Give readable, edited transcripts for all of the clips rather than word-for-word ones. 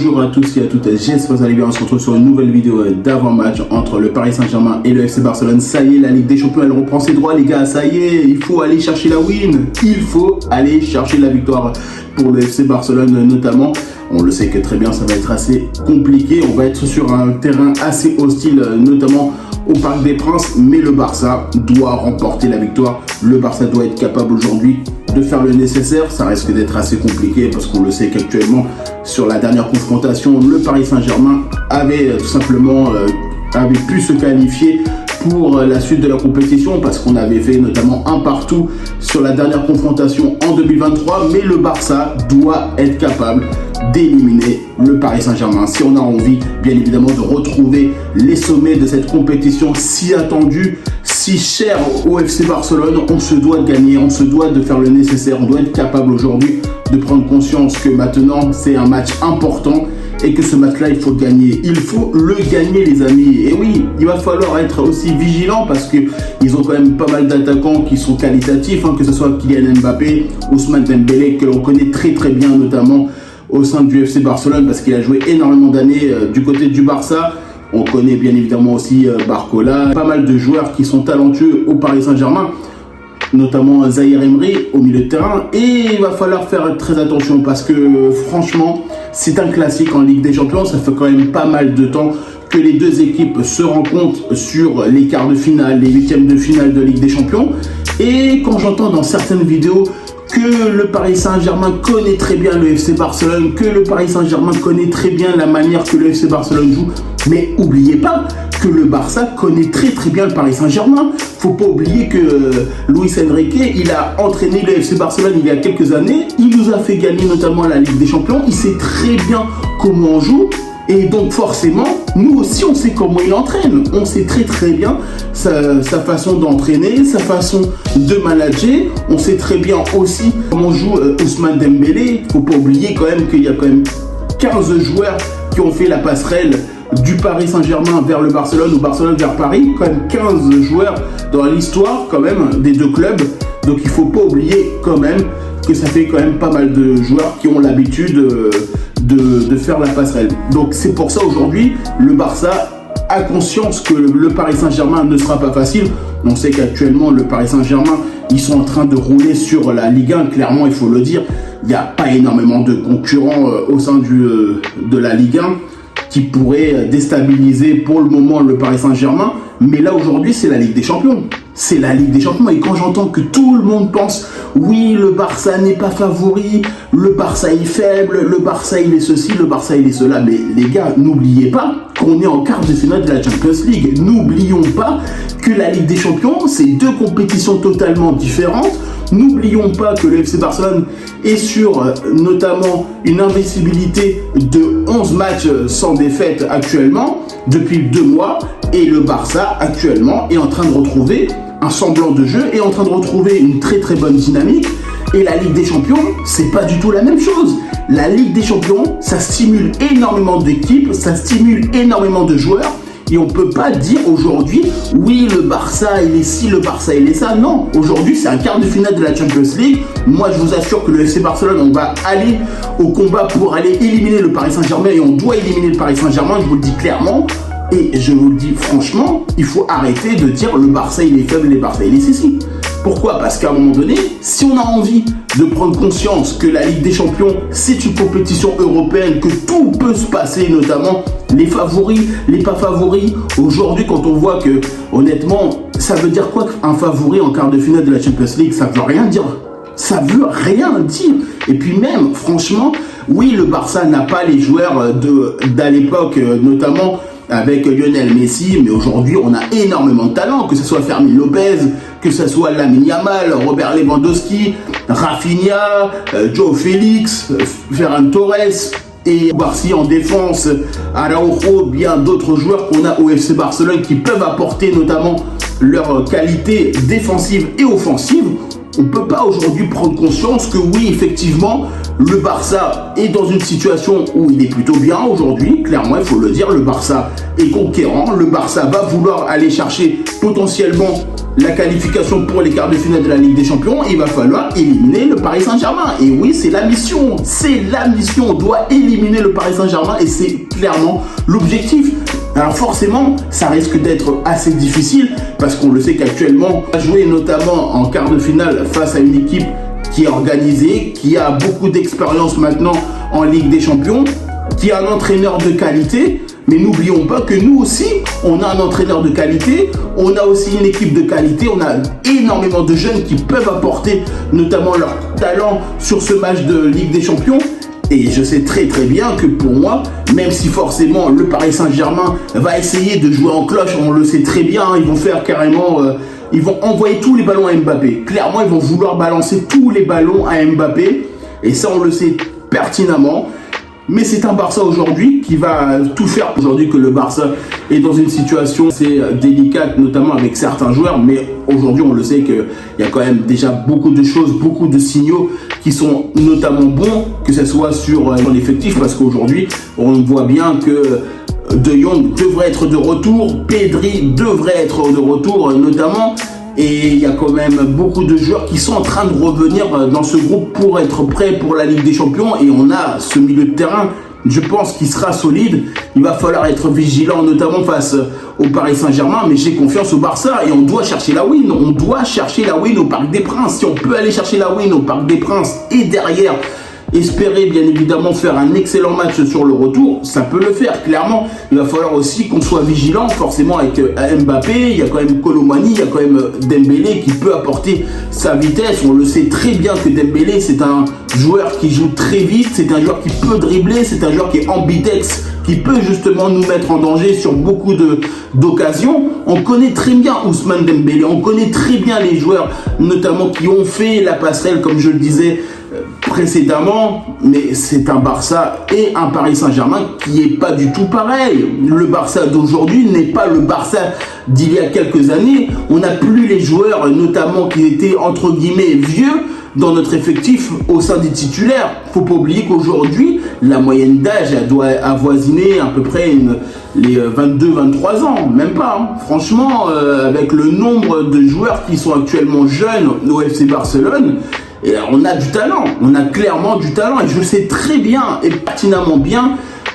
Bonjour à tous et à toutes, j'espère que vous allez bien. On se retrouve sur une nouvelle vidéo d'avant-match entre le Paris Saint-Germain et le FC Barcelone. Ça y est, la Ligue des Champions, elle reprend ses droits les gars, ça y est, il faut aller chercher la win. Il faut aller chercher la victoire pour le FC Barcelone notamment. On le sait que très bien, ça va être assez compliqué. On va être sur un terrain assez hostile, notamment au Parc des Princes. Mais le Barça doit remporter la victoire. Le Barça doit être capable aujourd'hui de faire le nécessaire. Ça risque d'être assez compliqué parce qu'on le sait qu'actuellement, sur la dernière confrontation, le Paris Saint-Germain avait tout simplement avait pu se qualifier pour la suite de la compétition parce qu'on avait fait notamment un partout sur la dernière confrontation en 2023. Mais le Barça doit être capable d'éliminer le Paris Saint-Germain si on a envie bien évidemment de retrouver les sommets de cette compétition si attendue, si chère au FC Barcelone. On se doit de gagner, on se doit de faire le nécessaire, on doit être capable aujourd'hui de prendre conscience que maintenant c'est un match important et que ce match-là, il faut gagner. Il faut le gagner, les amis. Et oui, il va falloir être aussi vigilant parce qu'ils ont quand même pas mal d'attaquants qui sont qualitatifs, que ce soit Kylian Mbappé, Ousmane Dembélé, que l'on connaît très très bien, notamment au sein du FC Barcelone parce qu'il a joué énormément d'années du côté du Barça. On connaît bien évidemment aussi Barcola, pas mal de joueurs qui sont talentueux au Paris Saint-Germain, notamment Zaïre Emery au milieu de terrain. Et il va falloir faire très attention parce que franchement, c'est un classique en Ligue des Champions. Ça fait quand même pas mal de temps que les deux équipes se rencontrent sur les quarts de finale, les huitièmes de finale de Ligue des Champions. Et quand j'entends dans certaines vidéos que le Paris Saint-Germain connaît très bien le FC Barcelone, que le Paris Saint-Germain connaît très bien la manière que le FC Barcelone joue, mais oubliez pas que le Barça connaît très très bien le Paris Saint-Germain. Faut pas oublier que Luis Enrique, il a entraîné le FC Barcelone il y a quelques années, il nous a fait gagner notamment la Ligue des Champions, il sait très bien comment on joue. Et donc forcément, nous aussi on sait comment il entraîne. On sait très très bien sa façon d'entraîner, sa façon de manager. On sait très bien aussi comment joue Ousmane Dembélé. Faut pas oublier quand même qu'il y a quand même 15 joueurs qui ont fait la passerelle du Paris Saint-Germain vers le Barcelone ou Barcelone vers Paris. Quand même 15 joueurs dans l'histoire quand même des deux clubs. Donc il faut pas oublier quand même que ça fait quand même pas mal de joueurs qui ont l'habitude de faire la passerelle. Donc c'est pour ça aujourd'hui, le Barça a conscience que le Paris Saint-Germain ne sera pas facile. On sait qu'actuellement, le Paris Saint-Germain, ils sont en train de rouler sur la Ligue 1. Clairement, il faut le dire, il n'y a pas énormément de concurrents au sein de la Ligue 1 qui pourraient déstabiliser pour le moment le Paris Saint-Germain. Mais là, aujourd'hui, c'est la Ligue des Champions. C'est la Ligue des Champions. Et quand j'entends que tout le monde pense, oui, le Barça n'est pas favori, le Barça est faible, le Barça il est ceci, le Barça il est cela. Mais les gars, n'oubliez pas qu'on est en quart de finale de la Champions League. N'oublions pas que la Ligue des Champions, c'est deux compétitions totalement différentes. N'oublions pas que le FC Barcelone est sur notamment une invincibilité de 11 matchs sans défaite actuellement, depuis 2 mois. Et le Barça actuellement est en train de retrouver un semblant de jeu, est en train de retrouver une très très bonne dynamique. Et la Ligue des Champions, c'est pas du tout la même chose. La Ligue des Champions, ça stimule énormément d'équipes, ça stimule énormément de joueurs. Et on peut pas dire aujourd'hui, oui, le Barça il est ci, le Barça il est ça. Non, aujourd'hui c'est un quart de finale de la Champions League. Moi je vous assure que le FC Barcelone, on va aller au combat pour aller éliminer le Paris Saint-Germain. Et on doit éliminer le Paris Saint-Germain, je vous le dis clairement. Et je vous le dis franchement, il faut arrêter de dire le Barça il est faible, le Barça il est ceci. Pourquoi ? Parce qu'à un moment donné, si on a envie de prendre conscience que la Ligue des Champions, c'est une compétition européenne, que tout peut se passer, notamment les favoris, les pas favoris. Aujourd'hui, quand on voit que, honnêtement, ça veut dire quoi un favori en quart de finale de la Champions League ? Ça veut rien dire. Ça veut rien dire. Et puis même, franchement, oui, le Barça n'a pas les joueurs d'à l'époque, notamment avec Lionel Messi, mais aujourd'hui on a énormément de talent, que ce soit Fermin Lopez, que ce soit Lamine Yamal, Robert Lewandowski, Rafinha, Joe Félix, Ferran Torres, et Barcy en défense, Araujo, bien d'autres joueurs qu'on a au FC Barcelone qui peuvent apporter notamment leur qualité défensive et offensive. On ne peut pas aujourd'hui prendre conscience que oui, effectivement, le Barça est dans une situation où il est plutôt bien aujourd'hui. Clairement, il faut le dire, le Barça est conquérant. Le Barça va vouloir aller chercher potentiellement la qualification pour les quarts de finale de la Ligue des Champions, il va falloir éliminer le Paris Saint-Germain. Et oui, c'est la mission. C'est la mission. On doit éliminer le Paris Saint-Germain et c'est clairement l'objectif. Alors forcément, ça risque d'être assez difficile parce qu'on le sait qu'actuellement, on va jouer notamment en quart de finale face à une équipe qui est organisée, qui a beaucoup d'expérience maintenant en Ligue des Champions, qui a un entraîneur de qualité. Mais n'oublions pas que nous aussi, on a un entraîneur de qualité, on a aussi une équipe de qualité, on a énormément de jeunes qui peuvent apporter notamment leur talent sur ce match de Ligue des Champions. Et je sais très bien que pour moi, même si forcément le Paris Saint-Germain va essayer de jouer en cloche, on le sait très bien, ils vont faire carrément... ils vont envoyer tous les ballons à Mbappé. Clairement, ils vont vouloir balancer tous les ballons à Mbappé. Et ça, on le sait pertinemment. Mais c'est un Barça aujourd'hui qui va tout faire. Aujourd'hui que le Barça est dans une situation assez délicate, notamment avec certains joueurs. Mais aujourd'hui, on le sait qu'il y a quand même déjà beaucoup de choses, beaucoup de signaux qui sont notamment bons, que ce soit sur l'effectif. Parce qu'aujourd'hui, on voit bien que De Jong devrait être de retour, Pedri devrait être de retour notamment. Et il y a quand même beaucoup de joueurs qui sont en train de revenir dans ce groupe pour être prêts pour la Ligue des Champions. Et on a ce milieu de terrain, je pense, qui sera solide. Il va falloir être vigilant, notamment face au Paris Saint-Germain. Mais j'ai confiance au Barça et on doit chercher la win. On doit chercher la win au Parc des Princes. Si on peut aller chercher la win au Parc des Princes et derrière... espérer bien évidemment faire un excellent match sur le retour, ça peut le faire clairement. Il va falloir aussi qu'on soit vigilant forcément avec Mbappé, il y a quand même Colomani, il y a quand même Dembélé qui peut apporter sa vitesse. On le sait très bien que Dembélé c'est un joueur qui joue très vite, c'est un joueur qui peut dribbler, c'est un joueur qui est ambidex, qui peut justement nous mettre en danger sur beaucoup d'occasions. On connaît très bien Ousmane Dembélé, on connaît très bien les joueurs notamment qui ont fait la passerelle comme je le disais précédemment, mais c'est un Barça et un Paris Saint-Germain qui est pas du tout pareil. Le Barça d'aujourd'hui n'est pas le Barça d'il y a quelques années. On n'a plus les joueurs, notamment qui étaient entre guillemets vieux dans notre effectif au sein des titulaires. Faut pas oublier qu'aujourd'hui, la moyenne d'âge doit avoisiner à peu près les 22-23 ans, même pas. Hein. Franchement, avec le nombre de joueurs qui sont actuellement jeunes au FC Barcelone, et on a du talent, on a clairement du talent. Et je sais très bien et pertinemment bien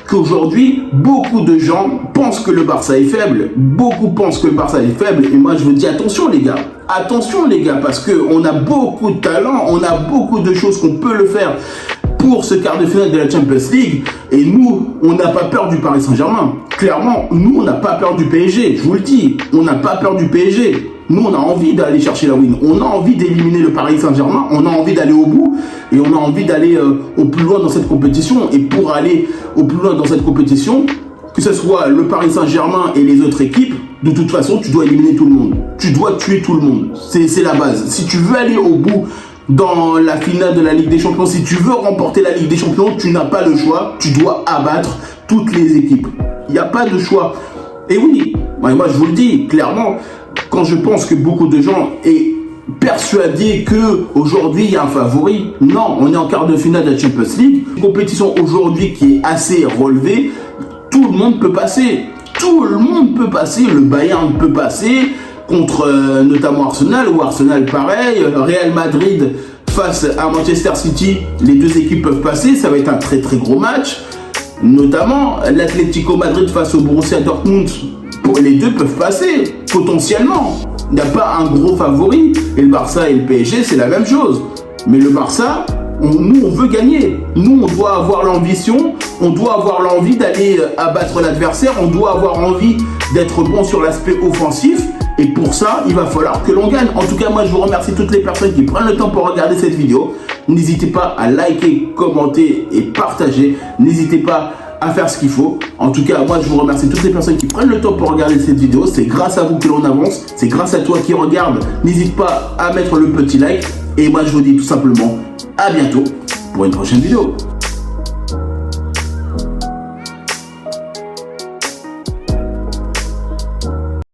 qu'aujourd'hui, beaucoup de gens pensent que le Barça est faible. Beaucoup pensent que le Barça est faible. Et moi, je vous dis attention les gars. Attention les gars, parce qu'on a beaucoup de talent, on a beaucoup de choses qu'on peut le faire pour ce quart de finale de la Champions League. Et nous, on n'a pas peur du Paris Saint-Germain. Clairement, nous, on n'a pas peur du PSG. Je vous le dis, on n'a pas peur du PSG. Nous, on a envie d'aller chercher la win. On a envie d'éliminer le Paris Saint-Germain. On a envie d'aller au bout. Et on a envie d'aller au plus loin dans cette compétition. Et pour aller au plus loin dans cette compétition, que ce soit le Paris Saint-Germain et les autres équipes, de toute façon, tu dois éliminer tout le monde. Tu dois tuer tout le monde. C'est la base. Si tu veux aller au bout dans la finale de la Ligue des Champions, si tu veux remporter la Ligue des Champions, tu n'as pas le choix. Tu dois abattre toutes les équipes. Il n'y a pas de choix. Et oui, moi je vous le dis clairement, quand je pense que beaucoup de gens est persuadés qu'aujourd'hui il y a un favori, non, on est en quart de finale de la Champions League, une compétition aujourd'hui qui est assez relevée, tout le monde peut passer, tout le monde peut passer, le Bayern peut passer contre notamment Arsenal, ou Arsenal pareil, Real Madrid face à Manchester City, les deux équipes peuvent passer, ça va être un très gros match, notamment l'Atlético Madrid face au Borussia Dortmund. Les deux peuvent passer, potentiellement. Il n'y a pas un gros favori. Et le Barça et le PSG, c'est la même chose. Mais le Barça, nous, on veut gagner. Nous, on doit avoir l'ambition, on doit avoir l'envie d'aller abattre l'adversaire, on doit avoir envie d'être bon sur l'aspect offensif. Et pour ça, il va falloir que l'on gagne. En tout cas, moi, je vous remercie toutes les personnes qui prennent le temps pour regarder cette vidéo. N'hésitez pas à liker, commenter et partager. N'hésitez pas à faire ce qu'il faut. En tout cas, moi, je vous remercie toutes les personnes qui prennent le temps pour regarder cette vidéo. C'est grâce à vous que l'on avance. C'est grâce à toi qui regarde. N'hésite pas à mettre le petit like. Et moi, je vous dis tout simplement à bientôt pour une prochaine vidéo.